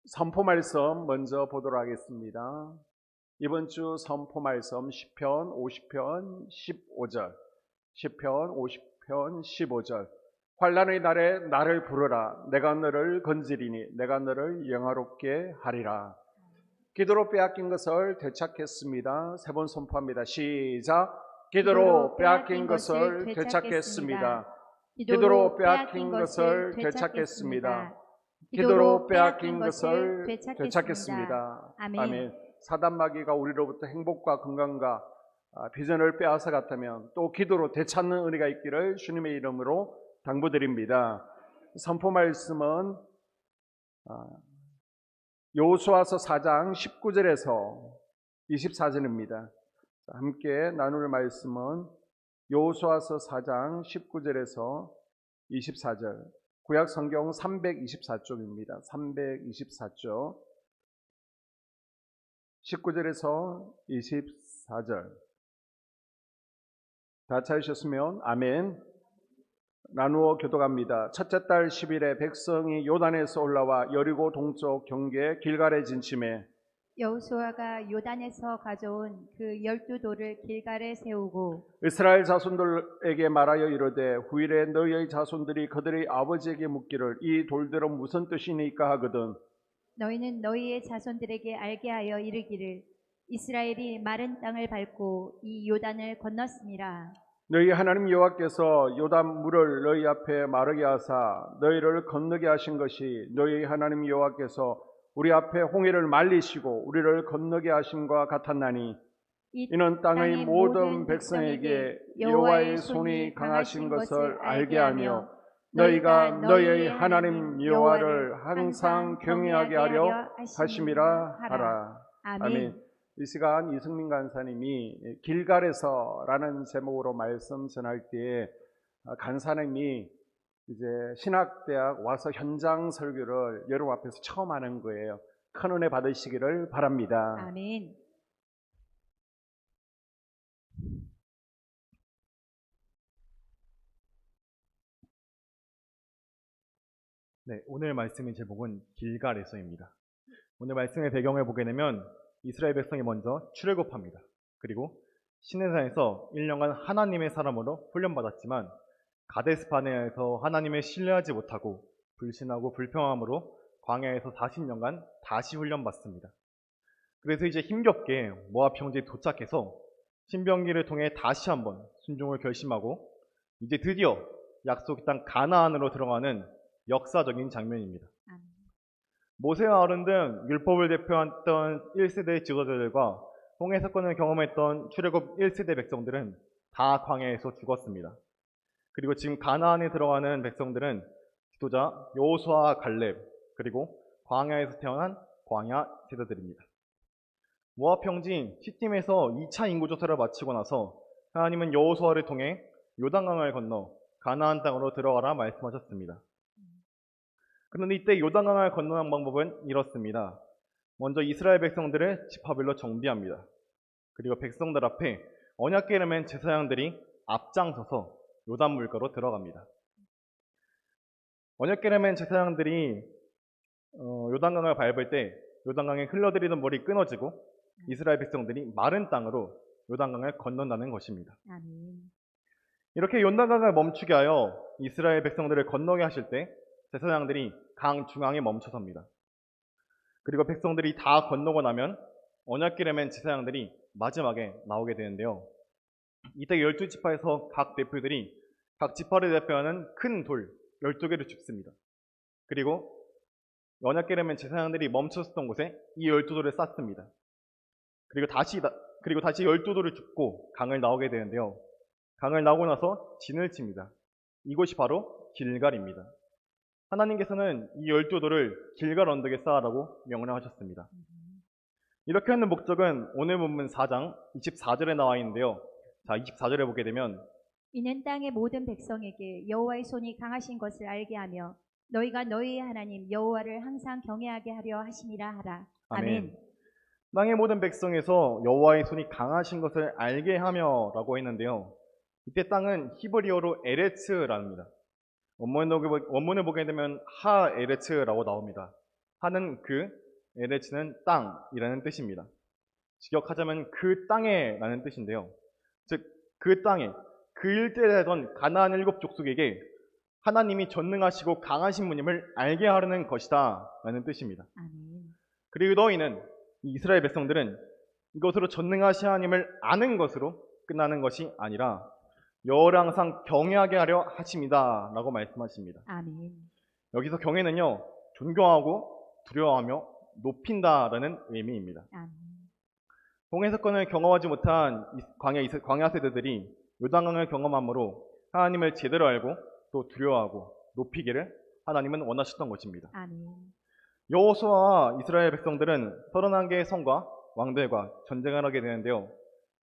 선포 말씀 먼저 보도록 하겠습니다. 이번 주 선포 말씀 시편 50편 15절, 시편 50편 15절. 환난의 날에 나를 부르라. 내가 너를 건지리니 내가 너를 영화롭게 하리라. 기도로 빼앗긴 것을 되찾겠습니다. 세 번 선포합니다. 시작. 기도로 빼앗긴 것을 되찾겠습니다. 기도로 빼앗긴 것을 되찾겠습니다. 기도로 빼앗긴 것을 되찾겠습니다. 아멘. 사단마귀가 우리로부터 행복과 건강과 비전을 빼앗아 갔다면 또 기도로 되찾는 은혜가 있기를 주님의 이름으로 당부드립니다. 선포 말씀은 여호수아서 4장 19절에서 24절입니다. 함께 나눌 말씀은 여호수아서 4장 19절에서 24절, 구약 성경 324쪽입니다. 324쪽 19절에서 24절. 다 찾으셨으면 아멘. 나누어 교독합니다. 첫째 달 10일에 백성이 요단에서 올라와 여리고 동쪽 경계 길갈에 진침해 여호수아가 요단에서 가져온 그 12돌을 길갈에 세우고 이스라엘 자손들에게 말하여 이르되 후일에 너희의 자손들이 그들의 아버지에게 묻기를 이 돌들은 무슨 뜻이니까 하거든 너희는 너희의 자손들에게 알게 하여 이르기를 이스라엘이 마른 땅을 밟고 이 요단을 건넜음이라. 너희 하나님 여호와께서 요단 물을 너희 앞에 마르게 하사 너희를 건너게 하신 것이 너희 하나님 여호와께서 우리 앞에 홍해를 말리시고 우리를 건너게 하심과 같았나니 이는 땅의 모든 백성에게 여호와의 손이 강하신 것을 알게 하며 너희가 너희의 하나님 여호와를 항상 경외하게 하려 하심이라 하라. 아멘. 이 시간 이승민 간사님이 길갈에서라는 제목으로 말씀 전할 때에 간사님이 이제 신학대학 와서 현장 설교를 여러분 앞에서 처음 하는 거예요. 큰 은혜 받으시기를 바랍니다. 아멘. 네, 오늘 말씀의 제목은 길갈에서입니다. 오늘 말씀의 배경을 보게 되면 이스라엘 백성이 먼저 출애굽합니다. 그리고 시내산에서 1년간 하나님의 사람으로 훈련받았지만 가데스바네아에서 하나님을 신뢰하지 못하고 불신하고 불평함으로 광야에서 40년간 다시 훈련받습니다. 그래서 이제 힘겹게 모압 평지에 도착해서 신병기를 통해 다시 한번 순종을 결심하고 이제 드디어 약속의 땅 가나안으로 들어가는 역사적인 장면입니다. 모세와 아론 등 율법을 대표했던 1세대 지도자들과 홍해 사건을 경험했던 출애굽 1세대 백성들은 다 광야에서 죽었습니다. 그리고 지금 가나안에 들어가는 백성들은 지도자 여호수아와 갈렙 그리고 광야에서 태어난 광야 세대들입니다. 모압 평지 시팀에서 2차 인구조사를 마치고 나서 하나님은 여호수아를 통해 요단강을 건너 가나안 땅으로 들어가라 말씀하셨습니다. 그런데 이때 요단강을 건너는 방법은 이렇습니다. 먼저 이스라엘 백성들을 지파별로 정비합니다. 그리고 백성들 앞에 언약궤를 맨 제사장들이 앞장서서 요단 물가로 들어갑니다. 언약궤를 맨 제사장들이 요단강을 밟을 때 요단강에 흘러들이던 물이 끊어지고 이스라엘 백성들이 마른 땅으로 요단강을 건넌다는 것입니다. 아멘. 이렇게 요단강을 멈추게 하여 이스라엘 백성들을 건너게 하실 때 제사장들이 강 중앙에 멈춰섭니다. 그리고 백성들이 다 건너고 나면 언약궤를 맨 제사장들이 마지막에 나오게 되는데요. 이때 12지파에서 각 대표들이 각 지파를 대표하는 큰 돌 12개를 줍습니다. 그리고 언약궤를 맨 제사장들이 멈췄던 곳에 이 12돌을 쌓습니다. 그리고 다시 12돌을 줍고 강을 나오게 되는데요. 강을 나오고 나서 진을 칩니다. 이곳이 바로 길갈입니다. 하나님께서는 이 12돌을 길갈 언덕에 쌓으라고 명령하셨습니다. 이렇게 하는 목적은 오늘 본문 4장 24절에 나와 있는데요. 자, 24절에 보게 되면 이는 땅의 모든 백성에게 여호와의 손이 강하신 것을 알게 하며 너희가 너희의 하나님 여호와를 항상 경외하게 하려 하심이라 하라. 아멘. 땅의 모든 백성에서 여호와의 손이 강하신 것을 알게 하며 라고 했는데요. 이때 땅은 히브리어로 에레츠랍니다. 원문을 보게 되면 하 에레츠라고 나옵니다. 하는 그 에레츠는 땅이라는 뜻입니다. 직역하자면 그 땅에라는 뜻인데요. 즉 그 땅에 그 일대에 살던 가나안 7족속에게 하나님이 전능하시고 강하신 분임을 알게 하려는 것이다 라는 뜻입니다. 아멘. 그리고 너희는 이 이스라엘 백성들은 이것으로 전능하신 하나님을 아는 것으로 끝나는 것이 아니라 여호와를 항상 경외하게 하려 하심이다 라고 말씀하십니다. 아멘. 여기서 경외는요, 존경하고 두려워하며 높인다라는 의미입니다. 아멘. 홍해 사건을 경험하지 못한 광야 세대들이 요단강을 경험함으로 하나님을 제대로 알고 또 두려워하고 높이기를 하나님은 원하셨던 것입니다. 아멘. 여호수아와 이스라엘 백성들은 31개의 성과 왕들과 전쟁을 하게 되는데요.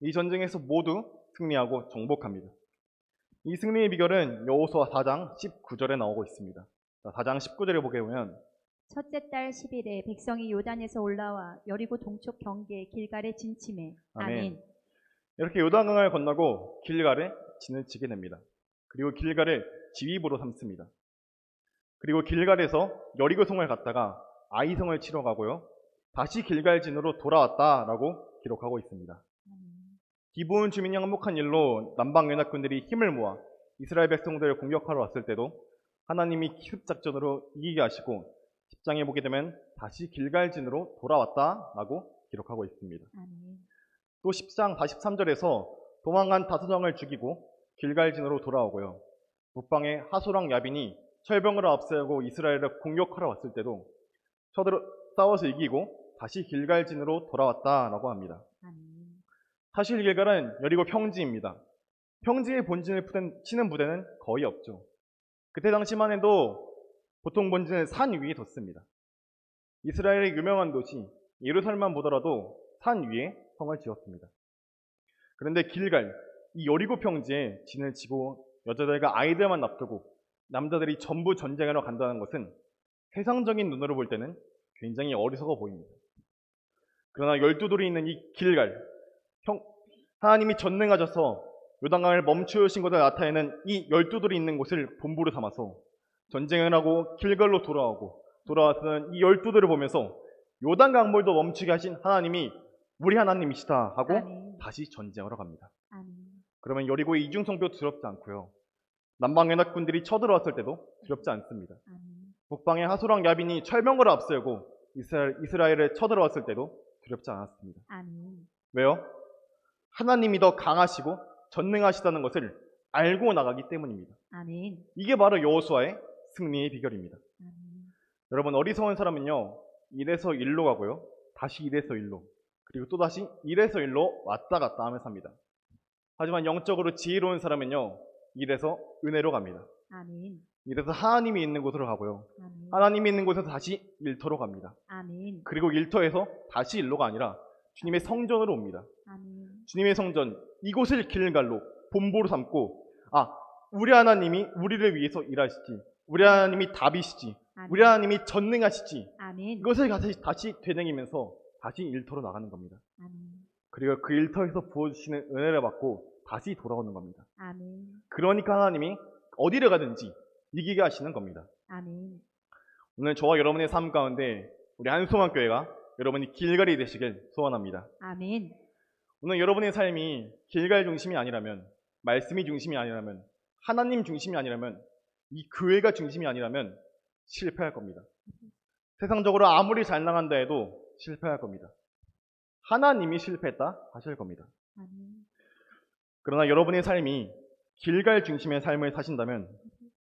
이 전쟁에서 모두 승리하고 정복합니다. 이 승리의 비결은 여호수아 4장 19절에 나오고 있습니다. 4장 19절에 보게 보면 첫째 달 10일에 백성이 요단에서 올라와 여리고 동쪽 경계 길갈에 진침해. 아멘. 아멘. 이렇게 요단강을 건너고 길갈에 진을 치게 됩니다. 그리고 길갈을 지휘부로 삼습니다. 그리고 길갈에서 여리고성을 갔다가 아이성을 치러 가고요. 다시 길갈진으로 돌아왔다라고 기록하고 있습니다. 기브온 주민이 항복한 일로 남방 연합군들이 힘을 모아 이스라엘 백성들을 공격하러 왔을 때도 하나님이 기습작전으로 이기게 하시고 10장에 보게 되면 다시 길갈진으로 돌아왔다라고 기록하고 있습니다. 아멘. 또 10장 43절에서 도망간 다소장을 죽이고 길갈진으로 돌아오고요. 북방의 하소랑 야빈이 철병을 앞세우고 이스라엘을 공격하러 왔을 때도 싸워서 이기고 다시 길갈진으로 돌아왔다라고 합니다. 아멘. 사실 길갈은 여리고 평지입니다. 평지의 본진을 치는 부대는 거의 없죠. 그때 당시만 해도 보통 본진은 산 위에 뒀습니다. 이스라엘의 유명한 도시 예루살렘만 보더라도 산 위에 성을 지었습니다. 그런데 길갈, 이 여리고 평지에 진을 치고 여자들과 아이들만 납두고 남자들이 전부 전쟁하러 간다는 것은 세상적인 눈으로 볼 때는 굉장히 어리석어 보입니다. 그러나 12돌이 있는 이 길갈, 하나님이 전능하셔서 요단강을 멈추신 것을 나타내는 이 12돌이 있는 곳을 본부로 삼아서 전쟁을 하고 길갈로 돌아와서는 이 12돌을 보면서 요단강물도 멈추게 하신 하나님이 우리 하나님이시다 하고 아멘. 다시 전쟁하러 갑니다. 아멘. 그러면 여리고의 이중성도 두렵지 않고요. 남방 연합군들이 쳐들어왔을 때도 두렵지 않습니다. 아멘. 북방의 하소랑 야빈이 철병거를 앞세우고 이스라엘에 쳐들어왔을 때도 두렵지 않았습니다. 아멘. 왜요? 하나님이 더 강하시고 전능하시다는 것을 알고 나가기 때문입니다. 아멘. 이게 바로 여호수아의 승리의 비결입니다. 아멘. 여러분, 어리석은 사람은요, 1에서 1로 가고요, 다시 1에서 1로, 그리고 또다시 1에서 1로 왔다 갔다 하며 삽니다. 하지만 영적으로 지혜로운 사람은요, 1에서 은혜로 갑니다. 아멘. 1에서 하나님이 있는 곳으로 가고요, 아멘. 하나님이 있는 곳에서 다시 1터로 갑니다. 아멘. 그리고 1터에서 다시 1로가 아니라 주님의 성전으로 옵니다. 아멘. 주님의 성전, 이곳을 길갈로 본보로 삼고, 우리 하나님이 우리를 위해서 일하시지, 우리 하나님이 답이시지, 아멘. 우리 하나님이 전능하시지, 아멘. 이것을 다시 되새기면서 다시 1터로 나가는 겁니다. 아멘. 그리고 그 1터에서 부어주시는 은혜를 받고 다시 돌아오는 겁니다. 아멘. 그러니까 하나님이 어디를 가든지 이기게 하시는 겁니다. 아멘. 오늘 저와 여러분의 삶 가운데 우리 한송환교회가 여러분이 길갈이 되시길 소원합니다. 아멘. 오늘 여러분의 삶이 길갈 중심이 아니라면, 말씀이 중심이 아니라면, 하나님 중심이 아니라면, 이 교회가 중심이 아니라면 실패할 겁니다. 세상적으로 아무리 잘 나간다 해도 실패할 겁니다. 하나님이 실패했다 하실 겁니다. 아멘. 그러나 여러분의 삶이 길갈 중심의 삶을 사신다면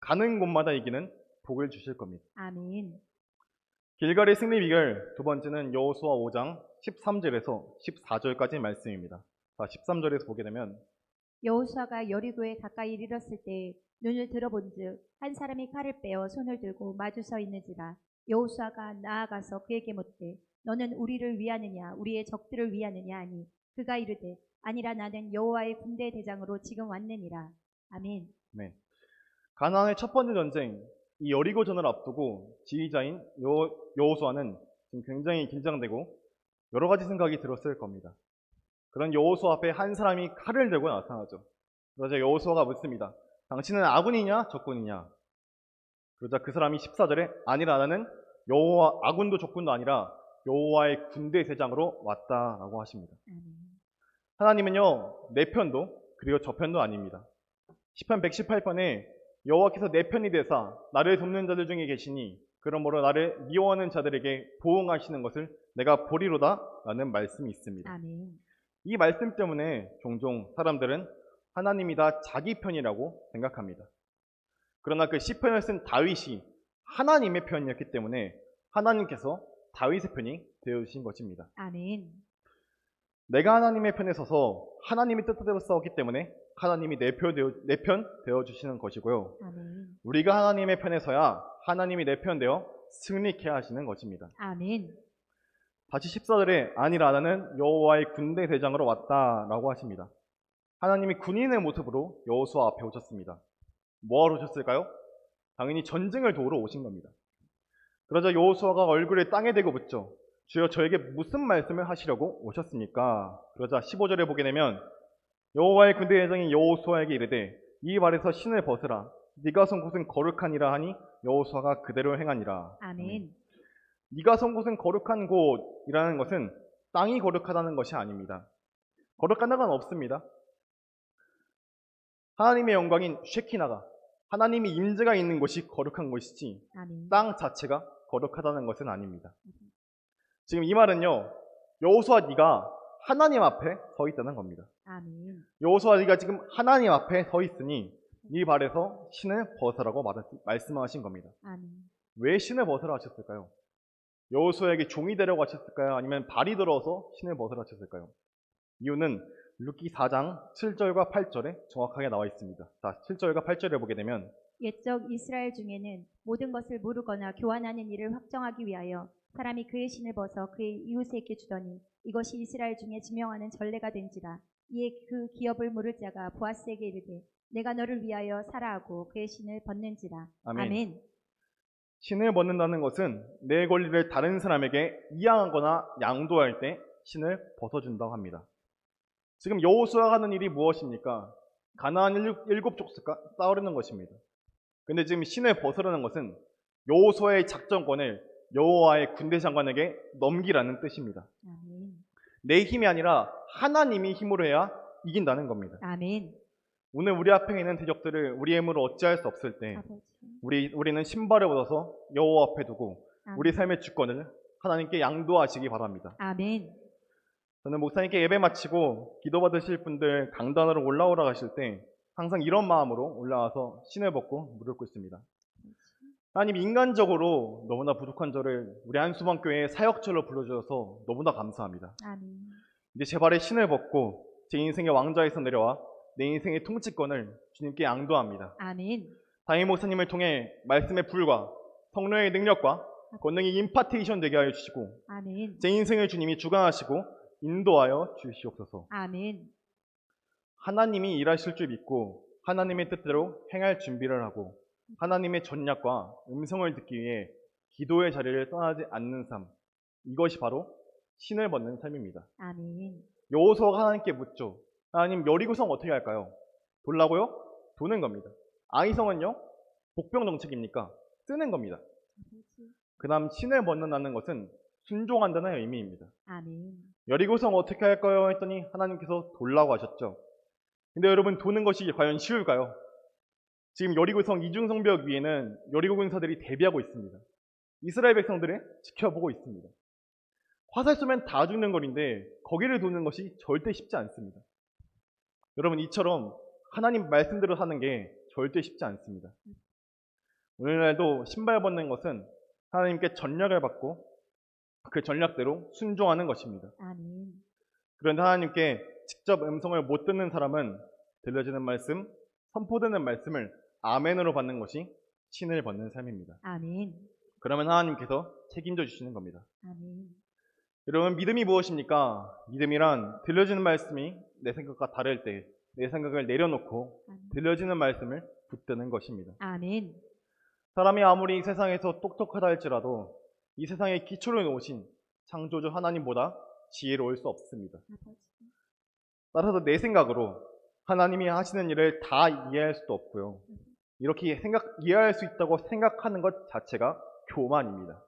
가는 곳마다 이기는 복을 주실 겁니다. 아멘. 길갈의 승리 비결 두 번째는 여호수아 5장 13절에서 14절까지 말씀입니다. 13절에서 보게 되면 여호수아가 여리고에 가까이 이르렀을 때 눈을 들어본즉 한 사람이 칼을 빼어 손을 들고 마주 서 있는지라. 여호수아가 나아가서 그에게 묻되 너는 우리를 위하느냐 우리의 적들을 위하느냐 하니 그가 이르되 아니라 나는 여호와의 군대 대장으로 지금 왔느니라. 아멘. 네. 가나안의 첫 번째 전쟁, 이 여리고전을 앞두고 지휘자인 여호수아는 지금 굉장히 긴장되고 여러 가지 생각이 들었을 겁니다. 그런 여호수아 앞에 한 사람이 칼을 들고 나타나죠. 그러자 여호수아가 묻습니다. 당신은 아군이냐 적군이냐? 그러자 그 사람이 14절에 아니라 나는 여호와 아군도 적군도 아니라 여호와의 군대 대장으로 왔다라고 하십니다. 아멘. 하나님은요, 내 편도 그리고 저 편도 아닙니다. 시편 118편에 여호와께서 내 편이 되사 나를 돕는 자들 중에 계시니 그러므로 나를 미워하는 자들에게 보응하시는 것을 내가 보리로다 라는 말씀이 있습니다. 아멘. 이 말씀 때문에 종종 사람들은 하나님이 다 자기 편이라고 생각합니다. 그러나 그 시편을 쓴 다윗이 하나님의 편이었기 때문에 하나님께서 다윗의 편이 되어주신 것입니다. 아멘. 내가 하나님의 편에 서서 하나님의 뜻대로 싸웠기 때문에 하나님이 내 편 되어주시는 것이고요. 아멘. 우리가 하나님의 편에 서야 하나님이 내 편 되어 승리케 하시는 것입니다. 아멘. 다시 14절에 아니라 나는 여호와의 군대 대장으로 왔다라고 하십니다. 하나님이 군인의 모습으로 여호수아 앞에 오셨습니다. 뭐하러 오셨을까요? 당연히 전쟁을 도우러 오신 겁니다. 그러자 여호수아가 얼굴을 땅에 대고 묻죠. 주여 저에게 무슨 말씀을 하시려고 오셨습니까? 그러자 15절에 보게 되면 여호와의 군대 대장이 여호수아에게 이르되 이 발에서 신을 벗으라. 네가 선 곳은 거룩하니라 하니 여호수아가 그대로 행하니라. 아멘. 네가 선 곳은 거룩한 곳이라는 것은 땅이 거룩하다는 것이 아닙니다. 거룩한 건 없습니다. 하나님의 영광인 쉐키나가 하나님의 임재가 있는 곳이 거룩한 것이지 아멘. 땅 자체가 거룩하다는 것은 아닙니다. 지금 이 말은요, 여호수아 네가 하나님 앞에 서 있다는 겁니다. 아멘. 여호수아 네가 지금 하나님 앞에 서 있으니 네 발에서 신을 벗으라고 말씀하신 겁니다. 아멘. 왜 신을 벗으라 하셨을까요? 여호수아에게 종이 되려고 하셨을까요? 아니면 발이 들어서 신을 벗으라 하셨을까요? 이유는 룻기 4장 7절과 8절에 정확하게 나와 있습니다. 자, 7절과 8절에 보게 되면 옛적 이스라엘 중에는 모든 것을 모르거나 교환하는 일을 확정하기 위하여 사람이 그의 신을 벗어 그의 이웃에게 주더니 이것이 이스라엘 중에 지명하는 전례가 된지라. 이에 그 기업을 물을 자가 보아스에게 이르되 내가 너를 위하여 사라 하고 그의 신을 벗는지라. 아멘. 아멘. 신을 벗는다는 것은 내 권리를 다른 사람에게 이양하거나 양도할 때 신을 벗어준다고 합니다. 지금 여호수아가 하는 일이 무엇입니까? 가나안 일곱 족속과 싸우려는 것입니다. 근데 지금 신을 벗으라는 것은 여호수아의 작전권을 여호와의 군대 장관에게 넘기라는 뜻입니다. 아멘. 내 힘이 아니라 하나님이 힘으로 해야 이긴다는 겁니다. 아멘. 오늘 우리 앞에 있는 대적들을 우리의 힘으로 어찌할 수 없을 때 아버지. 우리는 신발을 얻어서 여호와 앞에 두고 아멘. 우리 삶의 주권을 하나님께 양도하시기 바랍니다. 아멘. 저는 목사님께 예배 마치고 기도받으실 분들 강단으로 올라오라 하실 때 항상 이런 마음으로 올라와서 신을 벗고 무릎 꿇습니다. 하나님, 인간적으로 너무나 부족한 저를 우리 한수방교회의 사역자로 불러주셔서 너무나 감사합니다. 아멘. 이제 제 발에 신을 벗고 제 인생의 왕좌에서 내려와 내 인생의 통치권을 주님께 양도합니다. 아멘. 담임 목사님을 통해 말씀의 불과 성령의 능력과 권능이 임파테이션 되게 하여 주시고 아멘. 제 인생을 주님이 주관하시고 인도하여 주시옵소서. 아멘. 하나님이 일하실 줄 믿고 하나님의 뜻대로 행할 준비를 하고 하나님의 전략과 음성을 듣기 위해 기도의 자리를 떠나지 않는 삶, 이것이 바로 신을 벗는 삶입니다. 아멘. 여호수아가 하나님께 묻죠. 하나님, 여리고성 어떻게 할까요? 돌라고요? 도는 겁니다. 아이성은요? 복병 정책입니까? 쓰는 겁니다. 그 다음 신을 벗는다는 것은 순종한다는 의미입니다. 아멘. 여리고성 어떻게 할까요? 했더니 하나님께서 돌라고 하셨죠. 근데 여러분, 도는 것이 과연 쉬울까요? 지금 여리고성 이중성벽 위에는 여리고 군사들이 대비하고 있습니다. 이스라엘 백성들을 지켜보고 있습니다. 화살 쏘면 다 죽는 거리인데 거기를 도는 것이 절대 쉽지 않습니다. 여러분, 이처럼 하나님 말씀대로 사는 게 절대 쉽지 않습니다. 오늘날도 신발 벗는 것은 하나님께 전략을 받고 그 전략대로 순종하는 것입니다. 아멘. 그런데 하나님께 직접 음성을 못 듣는 사람은 들려지는 말씀, 선포되는 말씀을 아멘으로 받는 것이 신을 벗는 삶입니다. 아멘. 그러면 하나님께서 책임져 주시는 겁니다. 아멘. 여러분, 믿음이 무엇입니까? 믿음이란 들려지는 말씀이 내 생각과 다를 때 내 생각을 내려놓고 아멘. 들려지는 말씀을 붙드는 것입니다. 아멘. 사람이 아무리 이 세상에서 똑똑하다 할지라도 이 세상에 기초를 놓으신 창조주 하나님보다 지혜로울 수 없습니다. 아버지. 따라서 내 생각으로 하나님이 하시는 일을 다 이해할 수도 없고요. 이렇게 이해할 수 있다고 생각하는 것 자체가 교만입니다.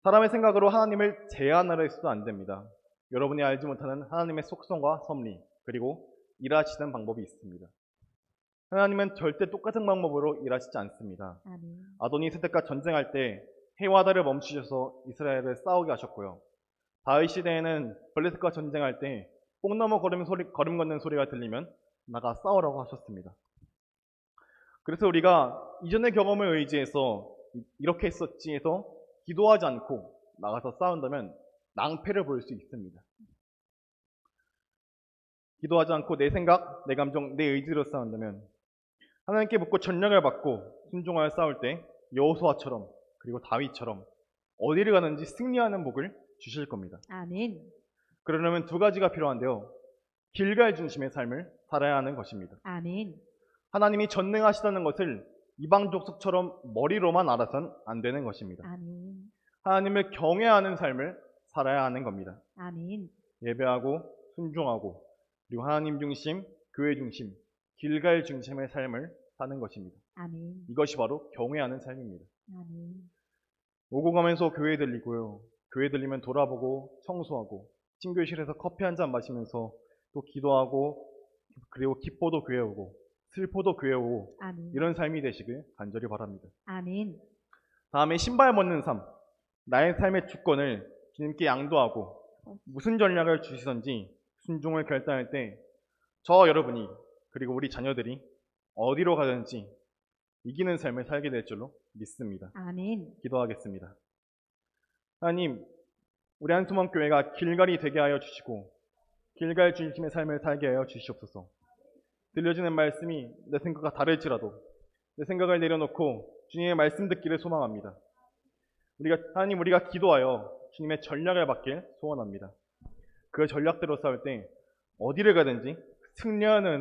사람의 생각으로 하나님을 제한하려 해서도 안 됩니다. 여러분이 알지 못하는 하나님의 속성과 섭리, 그리고 일하시는 방법이 있습니다. 하나님은 절대 똑같은 방법으로 일하시지 않습니다. 아멘. 아도니세덱과 전쟁할 때 해와다를 멈추셔서 이스라엘을 싸우게 하셨고요. 다윗 시대에는 블레셋과 전쟁할 때 뽕 넘어 걸음 걷는 소리가 들리면 나가 싸우라고 하셨습니다. 그래서 우리가 이전의 경험을 의지해서 이렇게 했었지 해서 기도하지 않고 나가서 싸운다면 낭패를 볼 수 있습니다. 기도하지 않고 내 생각, 내 감정, 내 의지로 싸운다면 하나님께 묻고 전략을 받고 순종하여 싸울 때 여호수아처럼 그리고 다윗처럼 어디를 가는지 승리하는 복을 주실 겁니다. 아멘. 그러려면 두 가지가 필요한데요. 길갈 중심의 삶을 살아야 하는 것입니다. 아멘. 하나님이 전능하시다는 것을 이방 족속처럼 머리로만 알아선 안 되는 것입니다. 아멘. 하나님을 경외하는 삶을 살아야 하는 겁니다. 아멘. 예배하고 순종하고 그리고 하나님 중심, 교회 중심, 길갈 중심의 삶을 사는 것입니다. 아멘. 이것이 바로 경외하는 삶입니다. 아멘. 오고 가면서 교회 들리고요. 교회 들리면 돌아보고 청소하고 친교실에서 커피 한 잔 마시면서 또 기도하고 그리고 기뻐도 교회 오고 슬퍼도 교회 오고 아멘. 이런 삶이 되시길 간절히 바랍니다. 아멘. 다음에 신발 벗는 삶. 나의 삶의 주권을 주님께 양도하고 무슨 전략을 주시든지 순종을 결단할 때 저 여러분이 그리고 우리 자녀들이 어디로 가든지 이기는 삶을 살게 될 줄로 믿습니다. 아멘. 기도하겠습니다. 하나님, 우리 한수원 교회가 길갈이 되게 하여 주시고 길갈 중심의 삶을 살게 하여 주시옵소서. 들려지는 말씀이 내 생각과 다를지라도 내 생각을 내려놓고 주님의 말씀 듣기를 소망합니다. 하나님, 우리가 기도하여 주님의 전략을 받길 소원합니다. 그 전략대로 싸울 때 어디를 가든지 승리하는 은혜를